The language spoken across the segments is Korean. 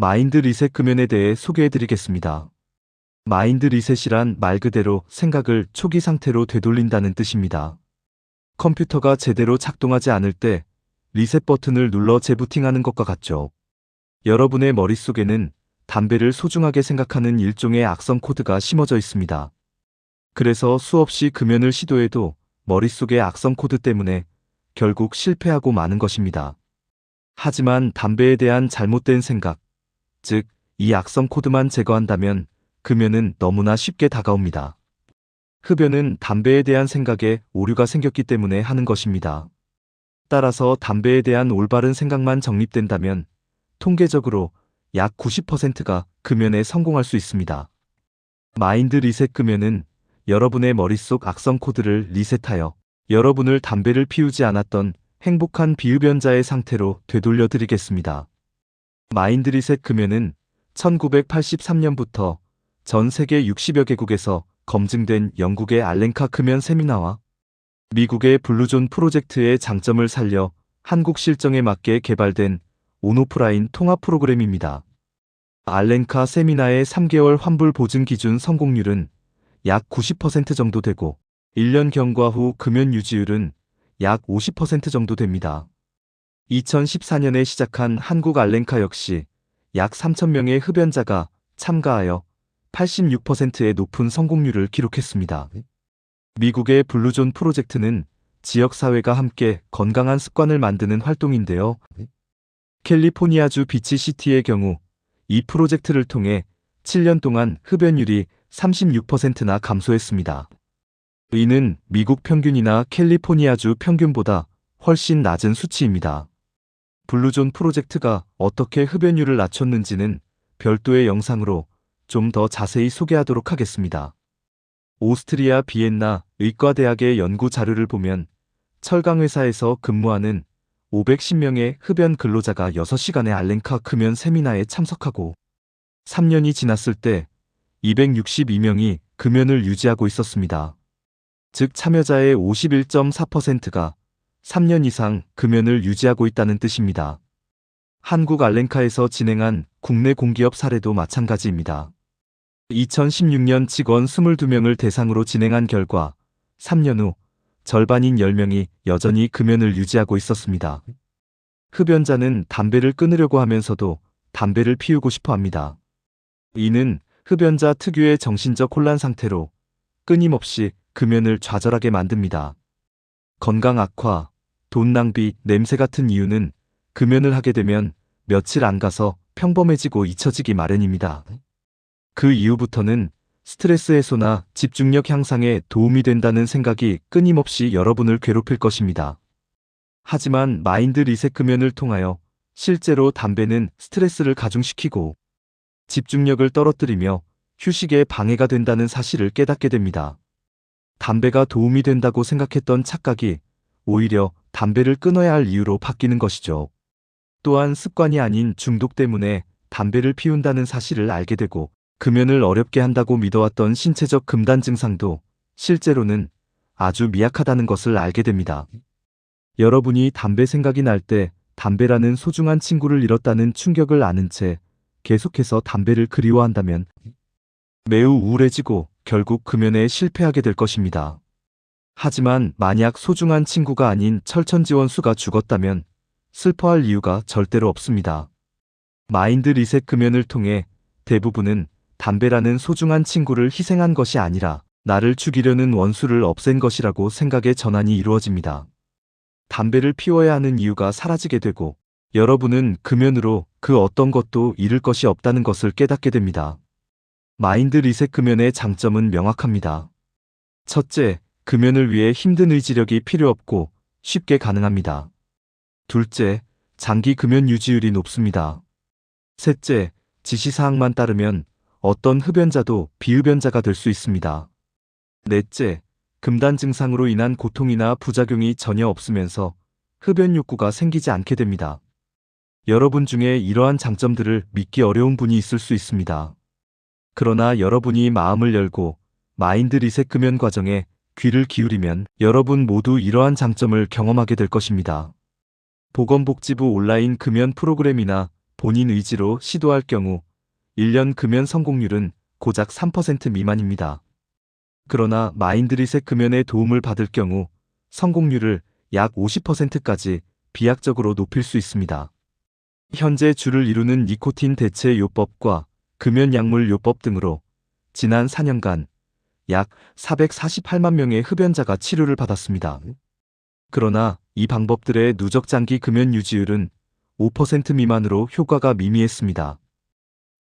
마인드 리셋 금연에 대해 소개해드리겠습니다. 마인드 리셋이란 말 그대로 생각을 초기 상태로 되돌린다는 뜻입니다. 컴퓨터가 제대로 작동하지 않을 때 리셋 버튼을 눌러 재부팅하는 것과 같죠. 여러분의 머릿속에는 담배를 소중하게 생각하는 일종의 악성 코드가 심어져 있습니다. 그래서 수없이 금연을 시도해도 머릿속의 악성 코드 때문에 결국 실패하고 마는 것입니다. 하지만 담배에 대한 잘못된 생각, 즉, 이 악성 코드만 제거한다면 금연은 너무나 쉽게 다가옵니다. 흡연은 담배에 대한 생각에 오류가 생겼기 때문에 하는 것입니다. 따라서 담배에 대한 올바른 생각만 정립된다면 통계적으로 약 90%가 금연에 성공할 수 있습니다. 마인드 리셋 금연은 여러분의 머릿속 악성 코드를 리셋하여 여러분을 담배를 피우지 않았던 행복한 비흡연자의 상태로 되돌려 드리겠습니다. 마인드 리셋 금연은 1983년부터 전 세계 60여 개국에서 검증된 영국의 알렌카 금연 세미나와 미국의 블루존 프로젝트의 장점을 살려 한국 실정에 맞게 개발된 온오프라인 통합 프로그램입니다. 알렌카 세미나의 3개월 환불 보증 기준 성공률은 약 90% 정도 되고 1년 경과 후 금연 유지율은 약 50% 정도 됩니다. 2014년에 시작한 한국 알렌카 역시 약 3,000명의 흡연자가 참가하여 86%의 높은 성공률을 기록했습니다. 미국의 블루존 프로젝트는 지역사회가 함께 건강한 습관을 만드는 활동인데요. 캘리포니아주 비치시티의 경우 이 프로젝트를 통해 7년 동안 흡연율이 36%나 감소했습니다. 이는 미국 평균이나 캘리포니아주 평균보다 훨씬 낮은 수치입니다. 블루존 프로젝트가 어떻게 흡연율을 낮췄는지는 별도의 영상으로 좀 더 자세히 소개하도록 하겠습니다. 오스트리아 비엔나 의과대학의 연구 자료를 보면 철강회사에서 근무하는 510명의 흡연 근로자가 6시간의 알렌카 금연 세미나에 참석하고 3년이 지났을 때 262명이 금연을 유지하고 있었습니다. 즉 참여자의 51.4%가 3년 이상 금연을 유지하고 있다는 뜻입니다. 한국 알렌카에서 진행한 국내 공기업 사례도 마찬가지입니다. 2016년 직원 22명을 대상으로 진행한 결과 3년 후 절반인 10명이 여전히 금연을 유지하고 있었습니다. 흡연자는 담배를 끊으려고 하면서도 담배를 피우고 싶어 합니다. 이는 흡연자 특유의 정신적 혼란 상태로 끊임없이 금연을 좌절하게 만듭니다. 건강 악화, 돈 낭비, 냄새 같은 이유는 금연을 하게 되면 며칠 안 가서 평범해지고 잊혀지기 마련입니다. 그 이후부터는 스트레스 해소나 집중력 향상에 도움이 된다는 생각이 끊임없이 여러분을 괴롭힐 것입니다. 하지만 마인드 리셋 금연을 통하여 실제로 담배는 스트레스를 가중시키고 집중력을 떨어뜨리며 휴식에 방해가 된다는 사실을 깨닫게 됩니다. 담배가 도움이 된다고 생각했던 착각이 오히려 담배를 끊어야 할 이유로 바뀌는 것이죠. 또한 습관이 아닌 중독 때문에 담배를 피운다는 사실을 알게 되고 금연을 어렵게 한다고 믿어왔던 신체적 금단 증상도 실제로는 아주 미약하다는 것을 알게 됩니다. 여러분이 담배 생각이 날 때 담배라는 소중한 친구를 잃었다는 충격을 아는 채 계속해서 담배를 그리워한다면 매우 우울해지고 결국 금연에 실패하게 될 것입니다. 하지만 만약 소중한 친구가 아닌 철천지원수가 죽었다면 슬퍼할 이유가 절대로 없습니다. 마인드 리셋 금연을 통해 대부분은 담배라는 소중한 친구를 희생한 것이 아니라 나를 죽이려는 원수를 없앤 것이라고 생각의 전환이 이루어집니다. 담배를 피워야 하는 이유가 사라지게 되고 여러분은 금연으로 그 어떤 것도 잃을 것이 없다는 것을 깨닫게 됩니다. 마인드 리셋 금연의 장점은 명확합니다. 첫째, 금연을 위해 힘든 의지력이 필요 없고 쉽게 가능합니다. 둘째, 장기 금연 유지율이 높습니다. 셋째, 지시사항만 따르면 어떤 흡연자도 비흡연자가 될 수 있습니다. 넷째, 금단 증상으로 인한 고통이나 부작용이 전혀 없으면서 흡연 욕구가 생기지 않게 됩니다. 여러분 중에 이러한 장점들을 믿기 어려운 분이 있을 수 있습니다. 그러나 여러분이 마음을 열고 마인드 리셋 금연 과정에 귀를 기울이면 여러분 모두 이러한 장점을 경험하게 될 것입니다. 보건복지부 온라인 금연 프로그램이나 본인 의지로 시도할 경우 1년 금연 성공률은 고작 3% 미만입니다. 그러나 마인드 리셋 금연의 도움을 받을 경우 성공률을 약 50%까지 비약적으로 높일 수 있습니다. 현재 주를 이루는 니코틴 대체 요법과 금연 약물 요법 등으로 지난 4년간 약 448만 명의 흡연자가 치료를 받았습니다. 그러나 이 방법들의 누적 장기 금연 유지율은 5% 미만으로 효과가 미미했습니다.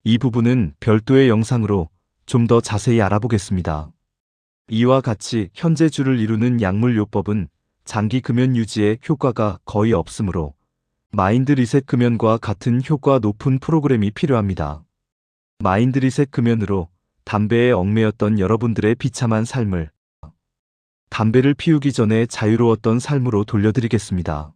이 부분은 별도의 영상으로 좀 더 자세히 알아보겠습니다. 이와 같이 현재 주를 이루는 약물 요법은 장기 금연 유지에 효과가 거의 없으므로 마인드 리셋 금연과 같은 효과 높은 프로그램이 필요합니다. 마인드 리셋 금연으로 담배에 얽매였던 여러분들의 비참한 삶을 담배를 피우기 전에 자유로웠던 삶으로 돌려드리겠습니다.